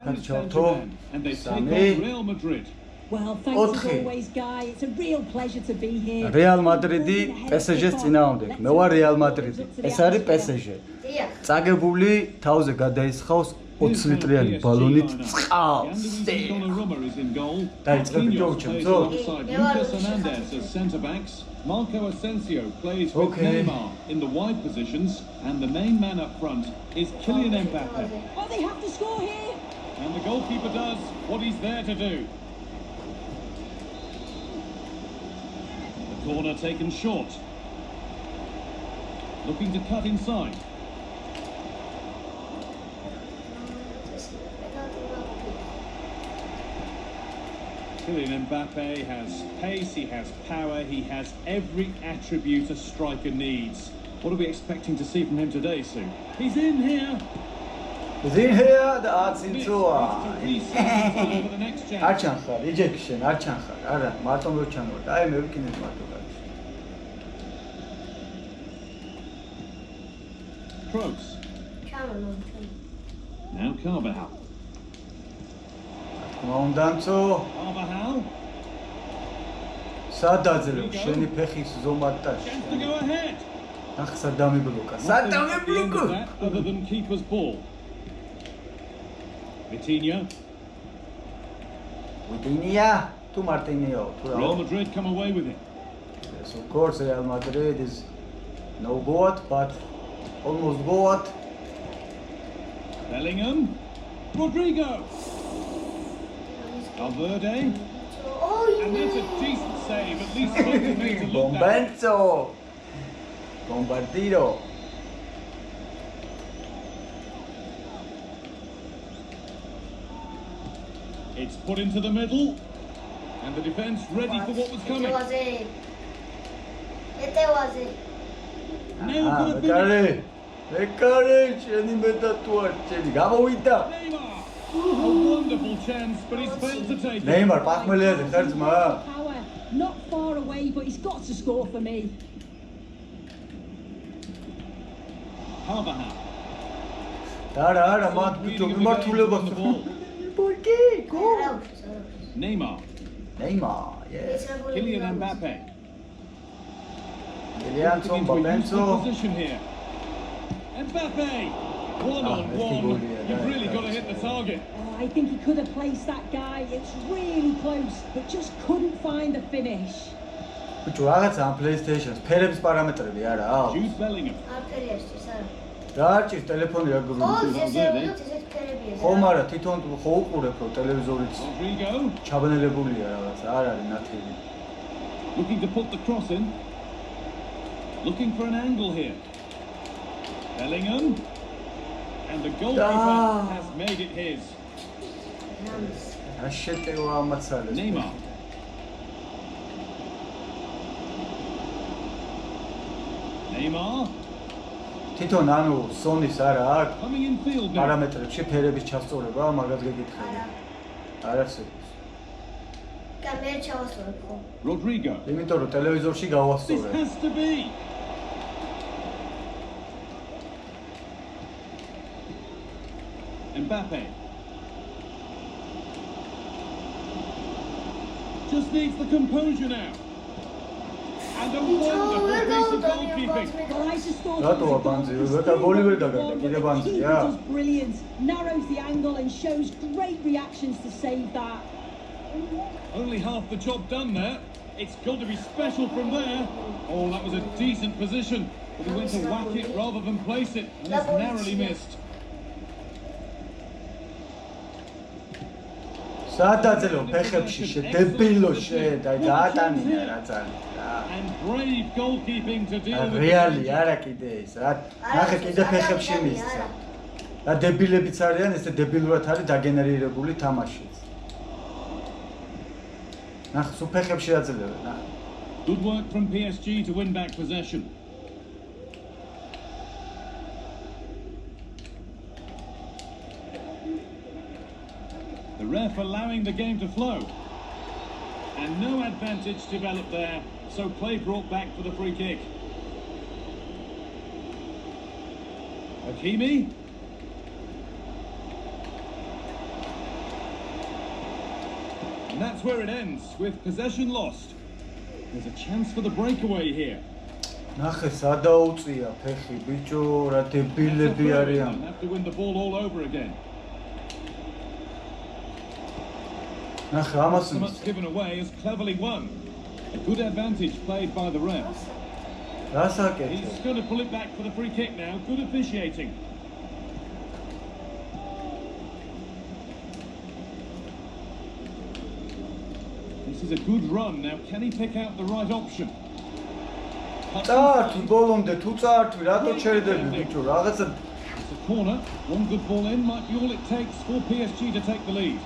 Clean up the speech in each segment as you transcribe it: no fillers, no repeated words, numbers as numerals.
And they take on Real Madrid. Well, thanks as always, Guy. It's a real pleasure to be here. Real Madrid-ი PSG-ს წინააღმდეგ. მე ვარ Real Madrid-ი. ეს არის PSG. წაგებული თავზე გადაისხავს 20 ლიტრიანი ბალონით წყალს. დაიწყებ ჯოუჩემცო. Lucas Hernandez as centre backs. Marco Asensio plays with Neymar in the wide positions, and the main man up front is Kylian Mbappe. Oh, they have to score here. And the goalkeeper does what he's there to do. The corner taken short. Looking to cut inside. Kylian Mbappe has pace, he has power, he has every attribute a striker needs. What are we expecting to see from him today, Sue? He's in here! He's in here, the arts in Toa. Archankhar, ejection, Archankhar. Ara, Martin Luchanov. I am working in Martin. Kroos. Now Carvajal. Carvajal. სადაძლევ შენი ფეხის ზომატაში. Chance to go ahead. ახ სადამი ბლოკა. სადამი ბლოკა. Other than keeper's ball. Vitinha. Tu Martinho. Real Madrid come away with it. Yes, of course, Real Madrid is no good, but almost good. Bellingham. Rodrigo. Valverde. And that's a decent save, at least something to look at. Bombenzo. Bombardido. It's put into the middle, and the defence ready for what was coming. Now for the finish. Neymar. A wonderful chance, but he's failed to take it. Neymar, Power, not far away, but he's got to score for me. Carvajal. Neymar. Yes. Kylian Mbappe. Position here. Mbappe. 1-on-1. You've really got to hit the target. Oh, I think he could have placed that guy. It's really close, but just couldn't find the finish. PlayStation. Perhaps parametrები არა აქვს. Jude Bellingham. დაარჩის ტელეფონი რა ხომ არა თვითონ ხო უყურებ რო ტელევიზორიც Rodrigo. ჩაბნელებულია რაღაც არ არის ნათელი. Looking to put the cross in. Looking for an angle here. Bellingham. And the goalkeeper has made it his. Neymar. Neymar. თვითონ ანუ სონის არა აქვს Coming in field now. პარამეტრებში ფერების ჩასწორება მაგას გეკითხები. არ არსებობს. Rodrigo. იმიტომ რომ ტელევიზორში This გავასწორე. has to be. Mbappe. Just needs the composure now. And a wonderful piece of goalkeeping. Well, I just thought Rato abanzi, veka goli ver gaganda, kide banzi, He does brilliant, narrows the angle and shows great reactions to save that. Only half the job done there. It's got to be special from there. Oh, that was a decent position. But he went to whack it rather than place it. And it's narrowly missed. სადაძლევ ფეხებში შედებილო და დაატანინა რაც არის. And brave goalkeeping to deal with. რეალი არა კიდე ეს რა. ნახე კიდე ფეხებში მისცა. და დებილებიც არიან, ესე დებილურად არის დაგენერირებული თამაშიც. ნახე სულ ფეხებში აძლევენ, ნახე. Good work from PSG to win back possession. The ref allowing the game to flow. And no advantage developed there, so play brought back for the free kick. Hakimi. And that's where it ends, with possession lost. There's a chance for the breakaway here. ნახე სადაუწია ფეხი ბიჭო რა დებილები არიან. Have to win the ball all over again. ნახე ამას So much given away is cleverly won. A good advantage played by the refs. რასაკეთე? He's going to pull it back for the free kick now. Good officiating. This is a good run. Now, can he pick out the right option? წართ ბოლომდე თუ წართ რატო ჩერდები ბიჭო რაღაცა It's a corner. One good ball in might be all it takes for PSG to take the lead.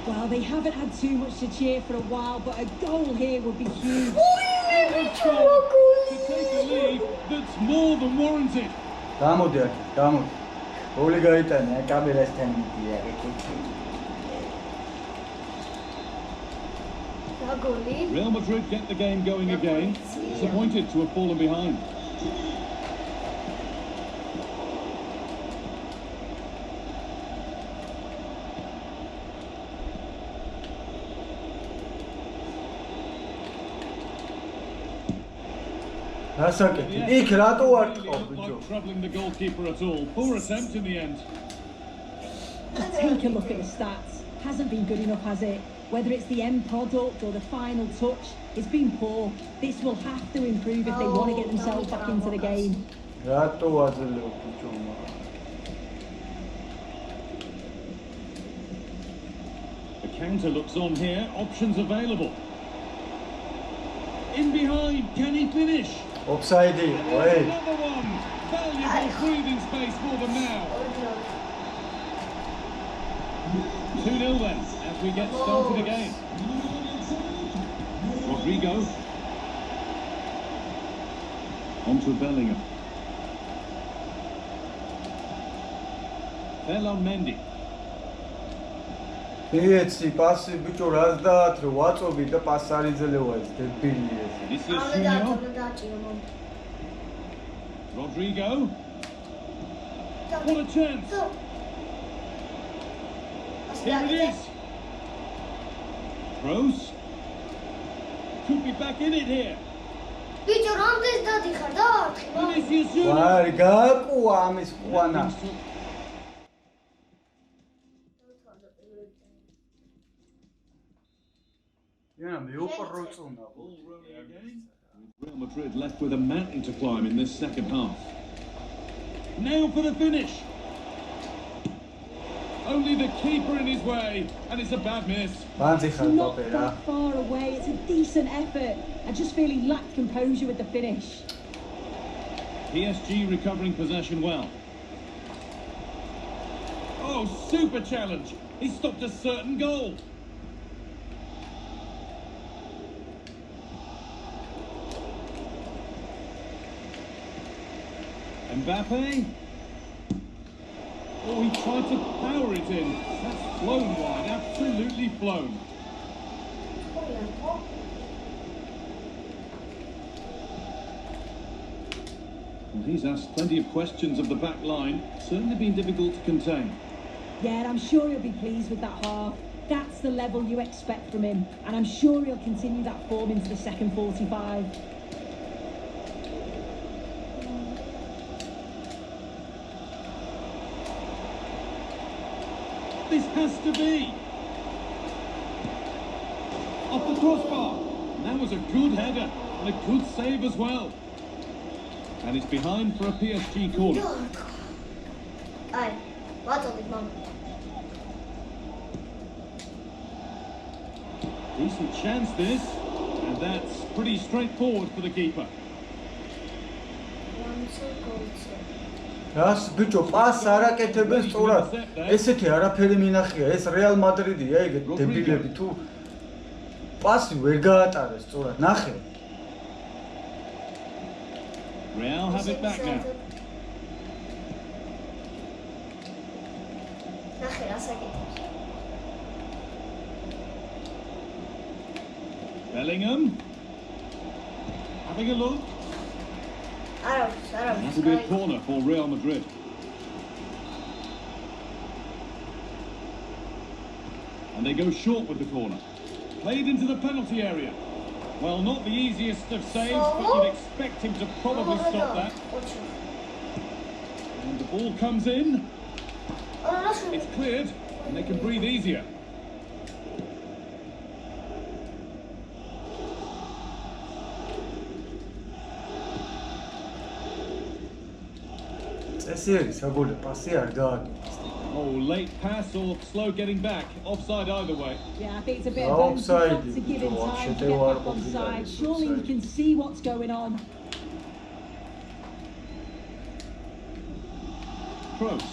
Well, they haven't had too much to cheer for a while, but a goal here would be huge. To take a lead that's more than warranted. გამოდი აქ გამოდი გოლი გაიტანა კამერასთან მიდია ეკეთე Real Madrid get the game going again. Disappointed to have fallen behind. რასაკეთე იქ რატო არ ყო Really ბიჭო not troubling the goalkeeper at all. Poor attempt in the end. Just take a look at the stats. Hasn't been good enough, has it? Whether it's the end product or the final touch, it's been poor. This will have to improve if they want to get themselves back into the game. რატო აძლევ ბიჭო The counter looks on here. Options available. In behind, can he finish? ოფსაიდი იყო ე Another one. Valuable breathing space for them now. 2-0 then, as we get started again. Rodrigo. On to Bellingham. Ferland Mendy. ეცი პასი ბიჭო რას დაათრე ვაწობი და პას არ იძლევა ეს დებილი ეს Vinicius Junior. Rodrigo. What a chance. Here it is. Kroos. Could be back in it here. Vinicius Junior. ვარი გააკუა ამის ყვანა იანა მეუპროწუნა All rolling again. Real Madrid left with a mountain to climb in this second half. Now for the finish. Only the keeper in his way, and it's a bad miss. ბანძი ხარ Not დოპერა that far away. It's a decent effort. I just feel he lacked composure with the finish. PSG recovering possession well. Oh, super challenge. He stopped a certain goal. Mbappe. Oh, he tried to power it in. That's flown wide, absolutely flown. Well, he's asked plenty of questions of the back line. Certainly been difficult to contain. Yeah, I'm sure he'll be pleased with that half. That's the level you expect from him, and I'm sure he'll continue that form into the second 45. This has to be. Off the crossbar. And that was a good header and a good save as well. And it's behind for a PSG corner. Decent chance this, and that's pretty straightforward for the keeper. რას ბიჭო პას არაკეთებენ სწორად ესეთი არაფერი მინახია ეს რეალ მადრიდია ეგ დებილები თუ პასი ვერ გაატარეს სწორად ნახე Real have it back now. Bellingham. Having a look. That'll be a corner for Real Madrid. And they go short with the corner. Played into the penalty area. Well, not the easiest of saves, but you'd expect him to probably stop that. And the ball comes in. It's cleared, and they can breathe easier. Oh, late pass or slow getting back. Offside either way. Yeah, I think it's a bit of offside to give him time to get back on side. Surely he can see what's going on. Kroos.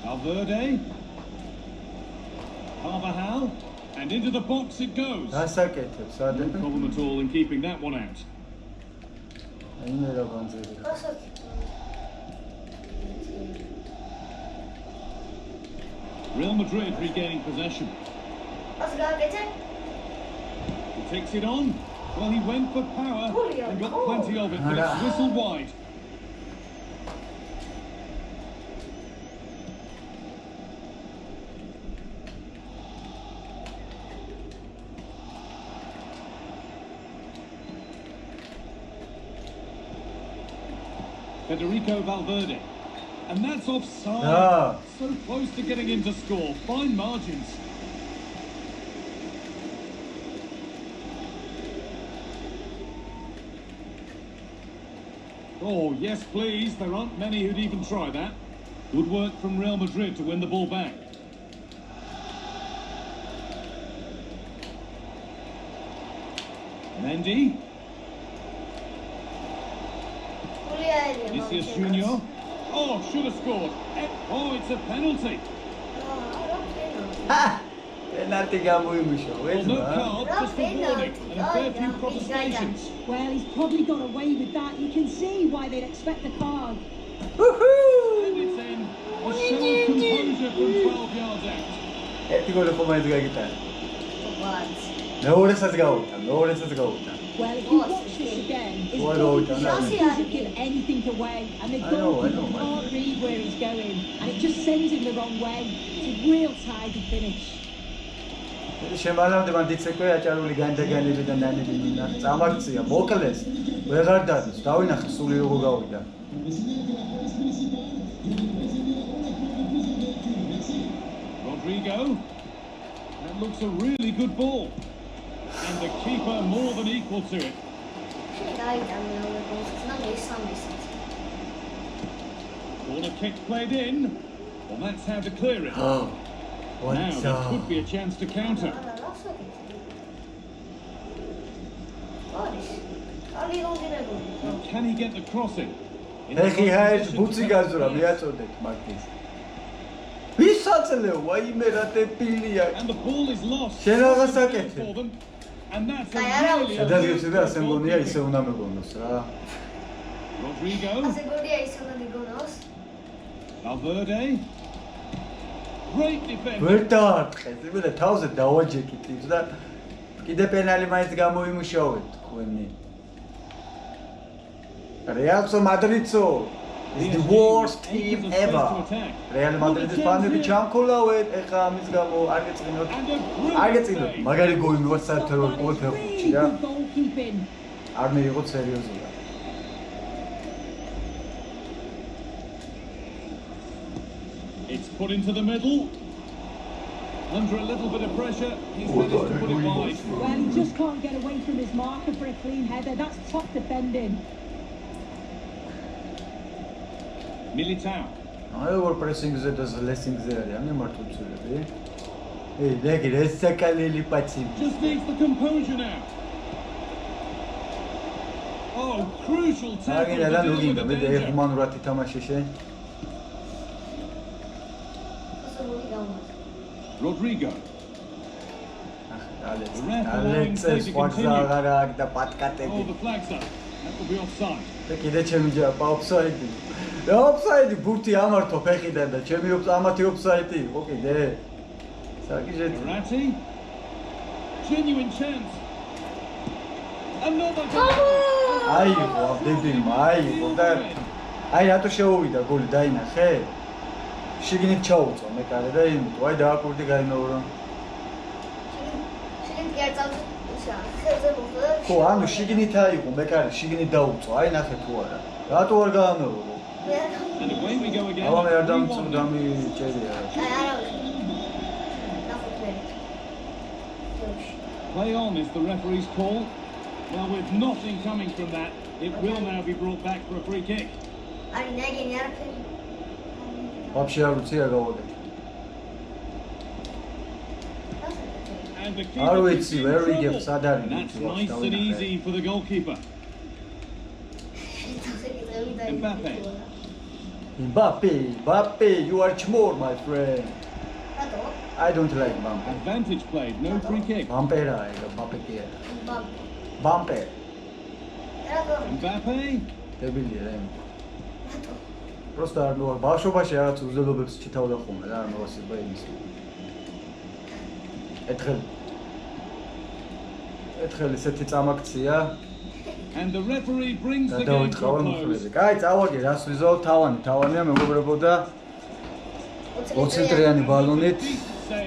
Valverde. Carvajal. And into the box it goes. No problem at all in keeping that one out. Real Madrid regaining possession. He takes it on. Well, he went for power and got plenty of it, but it's whistled wide. Federico Valverde. And that's offside. So close to getting in to score. Fine margins. Oh, yes, please. There aren't many who'd even try that. Good work from Real Madrid to win the ball back. Mendy. Vinicius Junior. Oh, should have scored. Oh, it's a penalty. Well, no card, just a warning and a fair few protestations. Well, he's probably got away with that. You can see why they'd expect a card. And it's in. A show of composure from 12 yards out. Well, if you watch this again, his goalkeeper doesn't give anything away, and the goalkeeper can't read where he's going, and it just sends him the wrong way. It's a real tidy finish. Rodrigo. That looks a really good ball. And the keeper more than equal to it. Corner kick played in. Well, that's how to clear it. Now there could be a chance to counter. Now, can he get the crossing? And the ball is lost. For them. And that's a really Rodrigo. Valverde. Great defense. It's the worst team ever. Real Madrid is fans with Champions It's put into the middle. Under a little bit of pressure, he's managed to put it wide. Well, he just can't get away from his marker for a clean header. That's top defending. Militao. Over pressing is lessing there. Just needs the composure now. Oh, crucial tackle to deal with the danger. Rodrigo. The ref allowing play to continue. Oh, the flag's up. That will be offside. Offside, booty amarto pekhidan da chemi amati offside okay there. Verratti. Genuine chance. Another goal. Aigo, aigo da. Ai rato sheovida goli dainakhe. Shigini chauco me kare da im. Vai da kurdi gaimeuron. ხო, ანუ შიგნით აიღო, მეკარი შიგნით დაუწვა, აი ნახე თუ არა. რატო არ გაამეორო? And away we go again. აბა მე არ დამიწერია. Play on is the referee's call. Well, with nothing coming from that, it will now be brought back for a free kick. Вообще არ ვიცი რა გავაკეთე. And the არ keeper ვიცი, ვერ ვიგებ სად არის. That's nice and easy for the goalkeeper. Mbappe, you are chmor, my friend. I don't like Mbappe. Advantage played, no free kick. Mbappe რა ეგ Mbappe კი არა. Mbappe. Mbappe. დებილია რა. просто არ ნუ ბავშვობაში რაღაც უზრდობებს ჩითავდა ხოლმე რა მოსიბა იმის. ეთხელ ესეთი წამაქცია. And the referee brings the game to a close. კაი, წავაგე, რას ვიზავ, თავანია მეგობრებო და 20 წრიანი ბალონით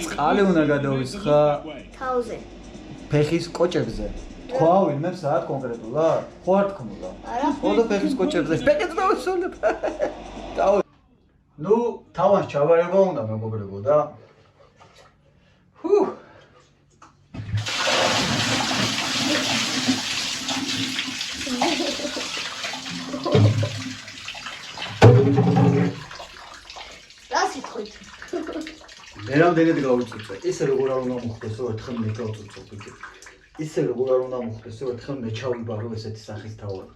წყალი უნდა გადავისხა თავზე. ფეხის კოჭებზე. თქვა ვინმე საათ კონკრეტულად? ხო არ თქმულა. ხო და ფეხის კოჭებზე. ფეხიც დავისოლებ. ნუ თავას ჩავარება უნდა მეგობრებო და ჰუ მე რამდენად გავიწუწე? ისე როგორ არ უნდა მოხდეს, რომ ერთხელ მე გავწუწო ბიჭო. ისე როგორ არ უნდა მოხდეს, რომ ერთხელ მე ჩავიბარო ესეთი სახის თავად.